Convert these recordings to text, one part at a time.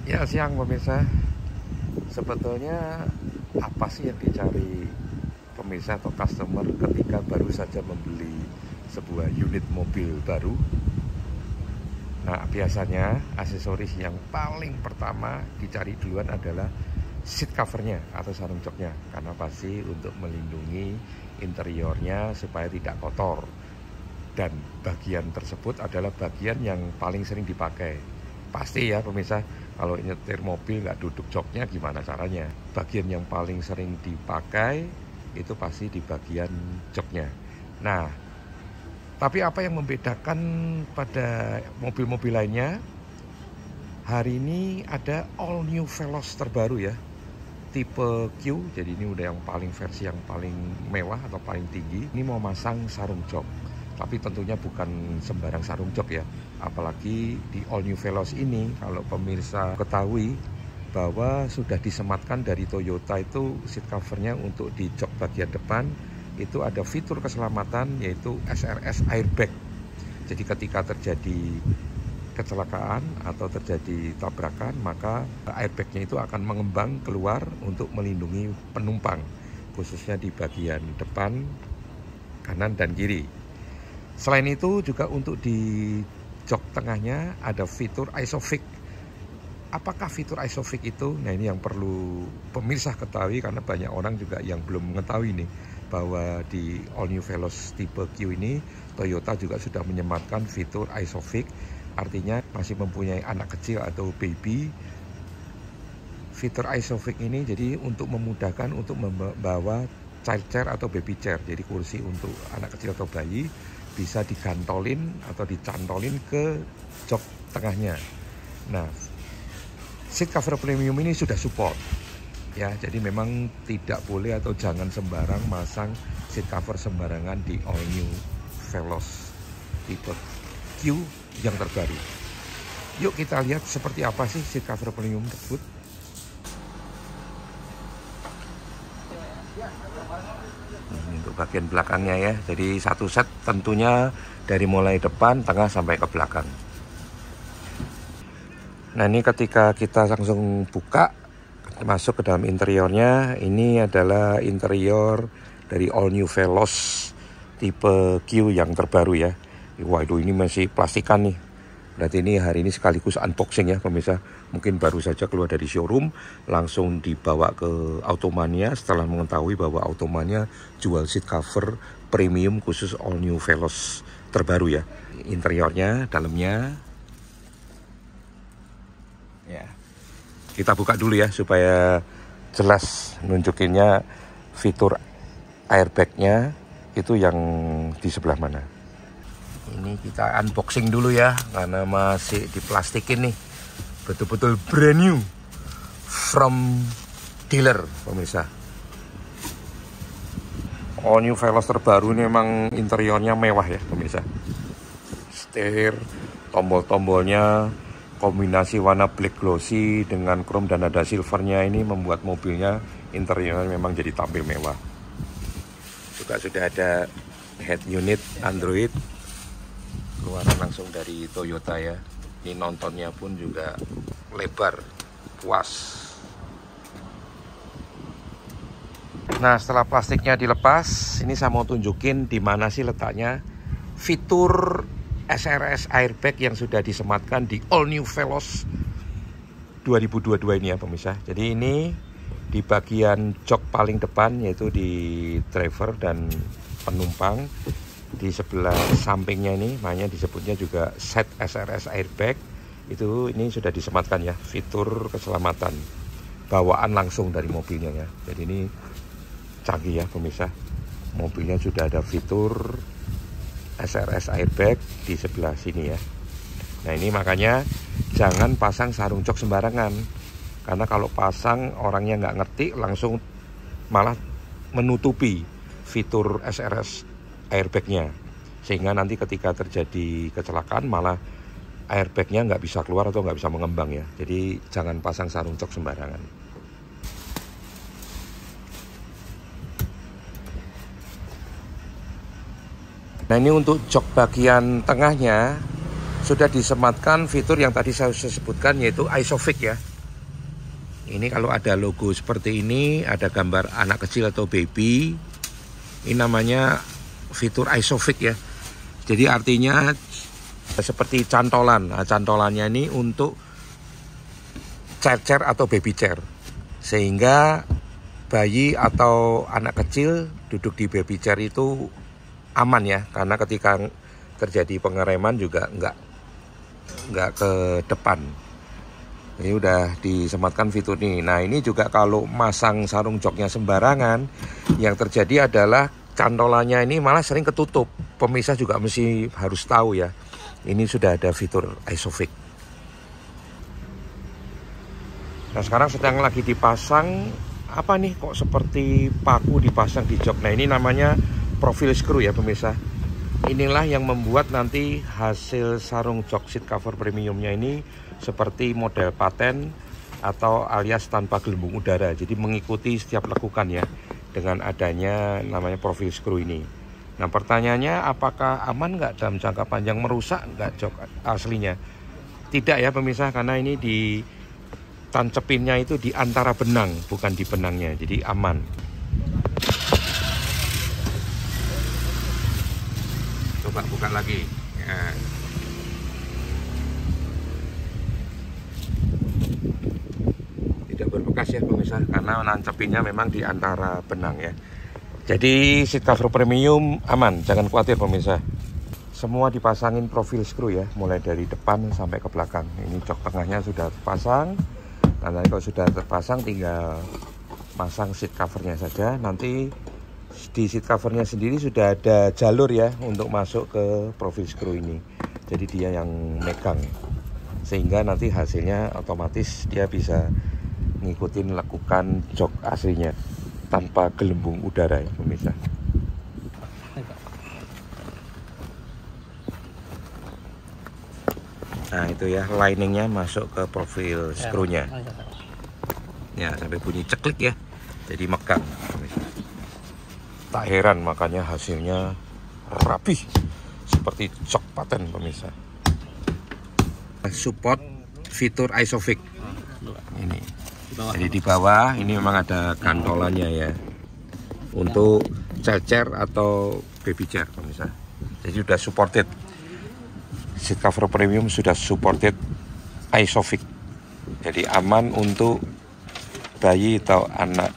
Ya, siang pemirsa. Sebetulnya apa sih yang dicari pemirsa atau customer ketika baru saja membeli sebuah unit mobil baru? Nah, biasanya aksesoris yang paling pertama dicari duluan adalah seat covernya atau sarung joknya, karena pasti untuk melindungi interiornya supaya tidak kotor. Dan bagian tersebut adalah bagian yang paling sering dipakai. Pasti ya pemirsa, kalau nyetir mobil nggak duduk joknya gimana caranya? Bagian yang paling sering dipakai itu pasti di bagian joknya. Nah, tapi apa yang membedakan pada mobil-mobil lainnya? Hari ini ada all new Veloz terbaru ya, tipe Q. Jadi ini udah yang paling versi yang paling mewah atau paling tinggi. Ini mau masang sarung jok, tapi tentunya bukan sembarang sarung jok ya. Apalagi di all new Veloz ini, kalau pemirsa ketahui bahwa sudah disematkan dari Toyota itu seat covernya untuk di jok bagian depan itu ada fitur keselamatan yaitu SRS airbag. Jadi ketika terjadi kecelakaan atau terjadi tabrakan, maka airbagnya itu akan mengembang keluar untuk melindungi penumpang, khususnya di bagian depan, kanan, dan kiri. Selain itu juga untuk di jok tengahnya ada fitur ISOFIX. Apakah fitur ISOFIX itu? Nah, ini yang perlu pemirsa ketahui, karena banyak orang juga yang belum mengetahui nih bahwa di all new Veloz tipe Q ini Toyota juga sudah menyematkan fitur ISOFIX. Artinya masih mempunyai anak kecil atau baby, fitur ISOFIX ini jadi untuk memudahkan untuk membawa child chair atau baby chair. Jadi kursi untuk anak kecil atau bayi bisa digantolin atau dicantolin ke jok tengahnya. Nah, seat cover premium ini sudah support ya, jadi memang tidak boleh atau jangan sembarang masang seat cover sembarangan di all new Veloz tipe Q yang terbaru. Yuk kita lihat seperti apa sih seat cover premium tersebut. Ini untuk bagian belakangnya ya. Jadi satu set tentunya dari mulai depan, tengah sampai ke belakang. Nah, ini ketika kita langsung buka masuk ke dalam interiornya, ini adalah interior dari all new Veloz tipe Q yang terbaru ya. Waduh, ini masih plastikan nih. Berarti ini hari ini sekaligus unboxing ya pemirsa. Mungkin baru saja keluar dari showroom, langsung dibawa ke Automania setelah mengetahui bahwa Automania jual seat cover premium khusus all new Veloz terbaru ya. Interiornya, dalamnya. Ya. Kita buka dulu ya supaya jelas nunjukinnya fitur airbagnya itu yang di sebelah mana. Ini kita unboxing dulu ya, karena masih diplastikin nih. Betul-betul brand new from dealer pemirsa. All new Veloz terbaru ini memang interiornya mewah ya pemirsa. Setir, tombol-tombolnya kombinasi warna black glossy dengan chrome dan ada silvernya, ini membuat mobilnya interiornya memang jadi tampil mewah. Juga sudah ada head unit Android keluaran langsung dari Toyota ya. Ini nontonnya pun juga lebar, puas. Nah, setelah plastiknya dilepas, ini saya mau tunjukin di mana sih letaknya fitur SRS airbag yang sudah disematkan di all new Veloz 2022 ini ya pemirsa. Jadi ini di bagian jok paling depan, yaitu di driver dan penumpang. Di sebelah sampingnya ini makanya disebutnya juga set SRS airbag. Itu ini sudah disematkan ya fitur keselamatan bawaan langsung dari mobilnya ya. Jadi ini canggih ya pemirsa. Mobilnya sudah ada fitur SRS airbag di sebelah sini ya. Nah, ini makanya jangan pasang sarung jok sembarangan, karena kalau pasang orangnya nggak ngerti langsung malah menutupi fitur SRS airbagnya, sehingga nanti ketika terjadi kecelakaan malah airbagnya nggak bisa keluar atau nggak bisa mengembang ya. Jadi jangan pasang sarung jok sembarangan. Nah, ini untuk jok bagian tengahnya sudah disematkan fitur yang tadi saya sebutkan, yaitu ISOFIX ya. Ini kalau ada logo seperti ini, ada gambar anak kecil atau baby, ini namanya fitur Isofix ya. Jadi artinya seperti cantolan. Nah, cantolannya ini untuk chair atau baby chair, sehingga bayi atau anak kecil duduk di baby chair itu aman ya, karena ketika terjadi pengereman juga nggak ke depan. Ini udah disematkan fitur ini. Nah, ini juga kalau masang sarung joknya sembarangan, yang terjadi adalah cantolannya ini malah sering ketutup. Pemisah juga mesti harus tahu ya. Ini sudah ada fitur Isofix. Nah, sekarang sedang lagi dipasang apa nih, kok seperti paku dipasang di jok. Nah, ini namanya profil screw ya pemirsa. Inilah yang membuat nanti hasil sarung jok seat cover premiumnya ini seperti model paten atau alias tanpa gelembung udara. Jadi mengikuti setiap lekukan ya, dengan adanya namanya profil screw ini. Nah, pertanyaannya apakah aman nggak dalam jangka panjang, merusak nggak jok aslinya? Tidak ya pemirsa, karena ini di tancepinnya itu di antara benang, bukan di benangnya, jadi aman. Coba buka lagi ya. Tidak berbekas ya pemirsa, karena nancepinnya memang di antara benang ya. Jadi seat cover premium aman, jangan khawatir pemirsa. Semua dipasangin profil screw ya, mulai dari depan sampai ke belakang. Ini jok tengahnya sudah terpasang. Nah, nanti kalau sudah terpasang tinggal pasang seat covernya saja. Nanti di seat covernya sendiri sudah ada jalur ya untuk masuk ke profil screw ini. Jadi dia yang megang, sehingga nanti hasilnya otomatis dia bisa ngikutin lekukan jok aslinya tanpa gelembung udara ya pemirsa. Nah, itu ya liningnya masuk ke profil screw-nya. Ya, sampai bunyi ceklik ya. Jadi megang pemirsa. Tak heran makanya hasilnya rapih seperti jok paten pemirsa. Support fitur Isofix ini. Jadi di bawah ini memang ada kantolannya ya, untuk chair atau baby chair pemirsa. Jadi sudah supported, seat cover premium sudah supported Isofix. Jadi aman untuk bayi atau anak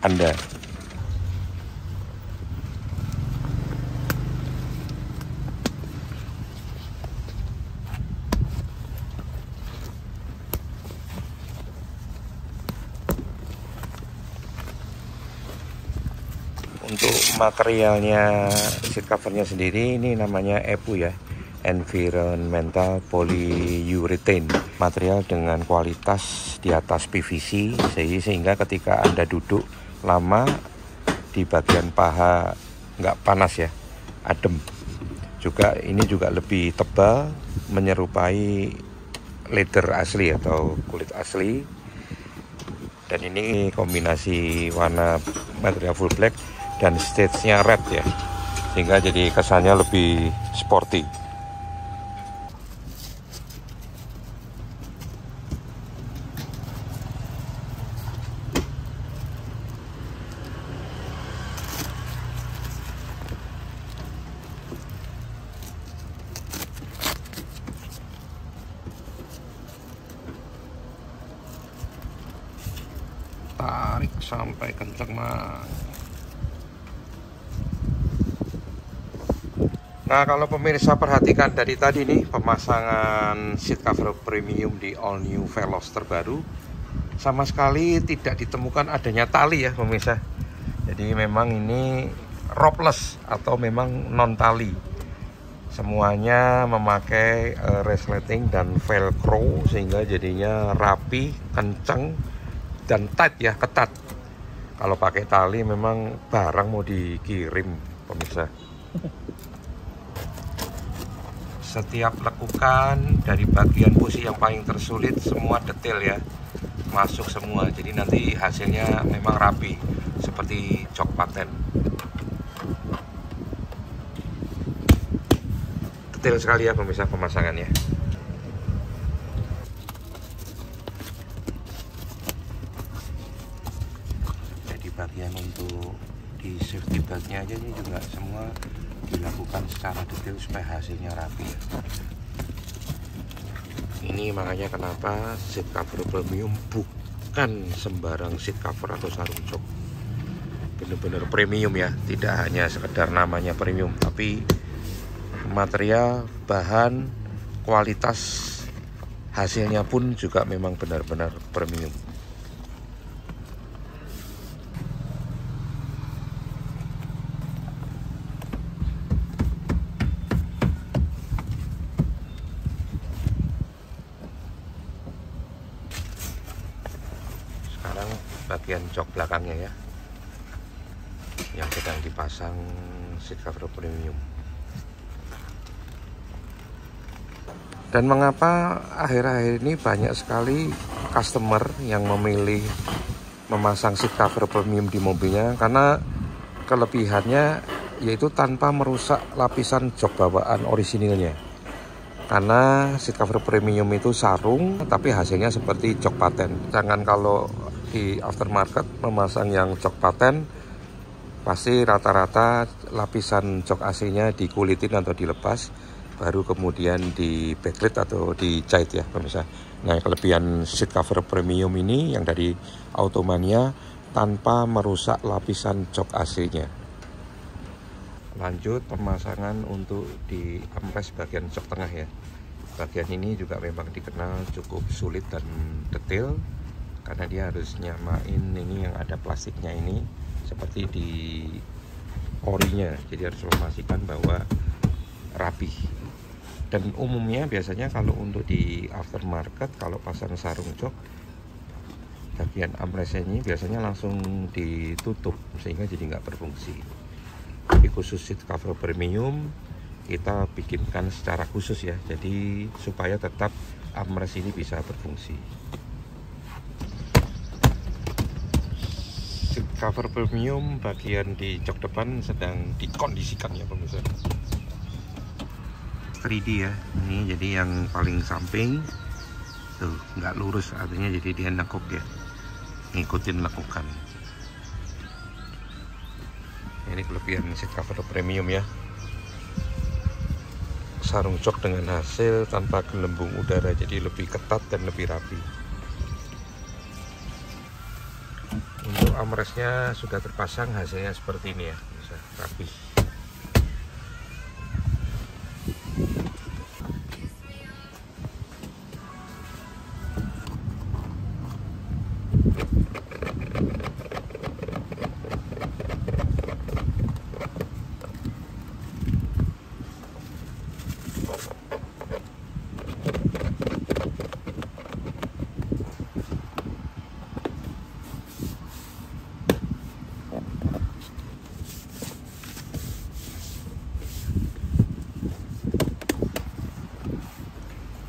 Anda. Untuk materialnya seat covernya sendiri ini namanya EPU ya, Environmental Polyurethane, material dengan kualitas di atas PVC, sehingga ketika Anda duduk lama di bagian paha nggak panas ya, adem. Juga ini juga lebih tebal, menyerupai leather asli atau kulit asli. Dan ini kombinasi warna material full black dan stage-nya red ya, sehingga jadi kesannya lebih sporty. Tarik sampai kencang mas. Nah, kalau pemirsa perhatikan dari tadi nih, pemasangan seat cover premium di all new Veloz terbaru, sama sekali tidak ditemukan adanya tali ya pemirsa. Jadi memang ini ropeless atau memang non tali. Semuanya memakai resleting dan velcro, sehingga jadinya rapi, kencang dan tight ya, ketat. Kalau pakai tali memang barang mau dikirim pemirsa. Setiap lekukan dari bagian busi yang paling tersulit semua detail ya, masuk semua. Jadi nanti hasilnya memang rapi seperti jok paten. Detail sekali ya pemirsa pemasangannya. bagian untuk di safety beltnya aja ini juga semua dilakukan secara detail supaya hasilnya rapi. Ini makanya kenapa seat cover premium bukan sembarang seat cover atau sarung jok, bener-bener premium ya, tidak hanya sekedar namanya premium, tapi material, bahan, kualitas hasilnya pun juga memang benar-benar premium. Sekarang bagian jok belakangnya ya, yang sedang dipasang seat cover premium. Dan mengapa akhir-akhir ini banyak sekali customer yang memilih memasang seat cover premium di mobilnya, karena kelebihannya yaitu tanpa merusak lapisan jok bawaan orisinilnya. Karena seat cover premium itu sarung, tapi hasilnya seperti jok paten. Jangan kalau di aftermarket memasang yang jok paten, pasti rata-rata lapisan jok AC-nya dikulitin atau dilepas, baru kemudian di backlit atau dijahit ya pemirsa. Nah, kelebihan seat cover premium ini yang dari Automania tanpa merusak lapisan jok AC-nya. Lanjut pemasangan untuk di armrest bagian jok tengah ya. Bagian ini juga memang dikenal cukup sulit dan detail, karena dia harus nyamain ini yang ada plastiknya ini seperti di orinya. Jadi harus memastikan bahwa rapi. Dan umumnya biasanya kalau untuk di aftermarket, kalau pasang sarung jok, bagian armrest ini biasanya langsung ditutup sehingga jadi nggak berfungsi. Tapi khusus seat cover premium kita bikinkan secara khusus ya, jadi supaya tetap armrest ini bisa berfungsi. Seat cover premium bagian di jok depan sedang dikondisikan ya pemirsa. 3D ya, ini jadi yang paling samping tuh nggak lurus, artinya jadi dia nekuk ya, ngikutin lekukan. Ini kelebihan seat cover premium ya, sarung jok dengan hasil tanpa gelembung udara, jadi lebih ketat dan lebih rapi. Untuk armrestnya sudah terpasang, hasilnya seperti ini ya, bisa rapi.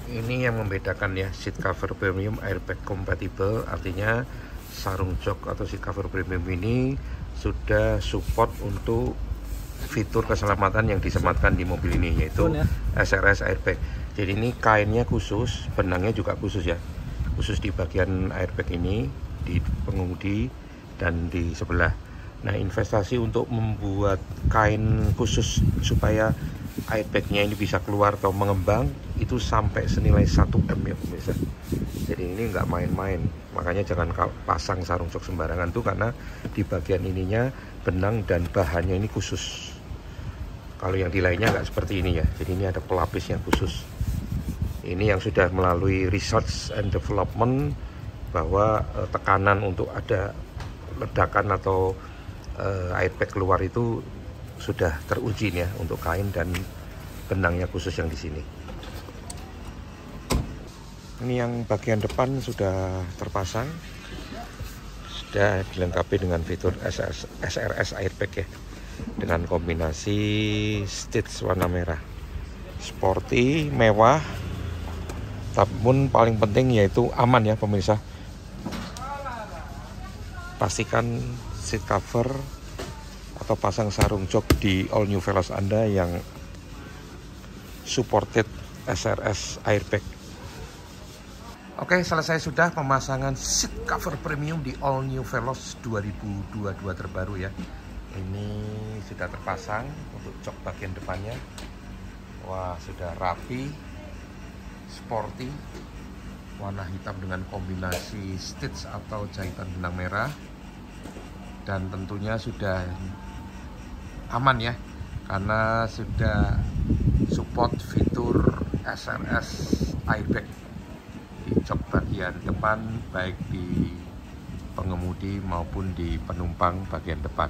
Ini yang membedakan ya, seat cover premium airbag compatible, artinya sarung jok atau seat cover premium ini sudah support untuk fitur keselamatan yang disematkan di mobil ini, yaitu SRS airbag. Jadi ini kainnya khusus, benangnya juga khusus ya, khusus di bagian airbag ini, di pengemudi dan di sebelah. Nah, investasi untuk membuat kain khusus supaya airbagnya ini bisa keluar atau mengembang itu sampai senilai 1 M ya pemirsa. Jadi ini nggak main-main, makanya jangan pasang sarung jok sembarangan tuh, karena di bagian ininya benang dan bahannya ini khusus. Kalau yang di lainnya nggak seperti ini ya, jadi ini ada pelapis yang khusus. Ini yang sudah melalui research and development, bahwa tekanan untuk ada ledakan atau airbag keluar itu sudah teruji ya, untuk kain dan benangnya khusus yang di sini. Ini yang bagian depan sudah terpasang, sudah dilengkapi dengan fitur SRS airbag ya, dengan kombinasi stitch warna merah, sporty, mewah, namun paling penting yaitu aman ya pemirsa. Pastikan seat cover atau pasang sarung jok di all new Veloz Anda yang supported SRS airbag. Oke, selesai sudah pemasangan seat cover premium di All New Veloz 2022 terbaru ya. Ini sudah terpasang untuk jok bagian depannya. Wah, sudah rapi, sporty, warna hitam dengan kombinasi stitch atau jahitan benang merah. Dan tentunya sudah aman ya, karena sudah support fitur SRS airbag di jok bagian depan, baik di pengemudi maupun di penumpang bagian depan.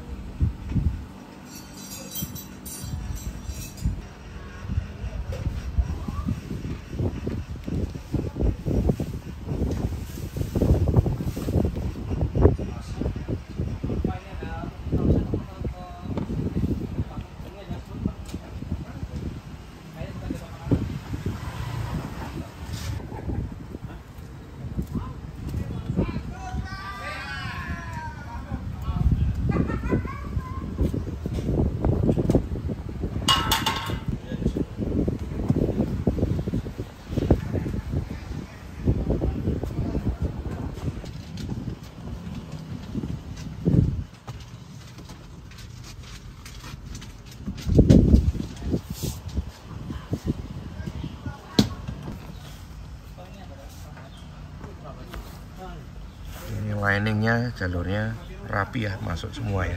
Ini liningnya, jalurnya rapi ya, masuk semua ya,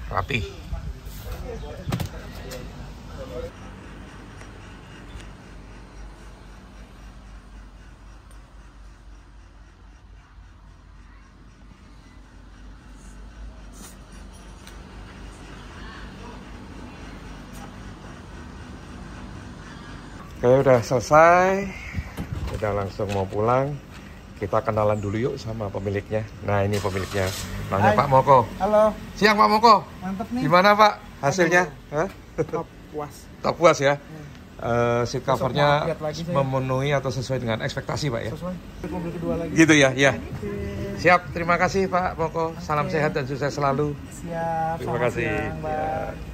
rapi. Oke, udah selesai, udah langsung mau pulang. Kita kenalan dulu yuk sama pemiliknya. Nah, ini pemiliknya, namanya Pak Moko. Halo. Siang Pak Moko. Mantep nih. Gimana Pak hasilnya? Top puas. Top puas ya. Seat covernya lagi memenuhi atau sesuai dengan ekspektasi Pak ya. Sesuai. Mobil kedua lagi. Gitu ya, ya. Siap, terima kasih Pak Moko. Salam sehat dan sukses selalu. Siap. Terima kasih. Siang, Mbak.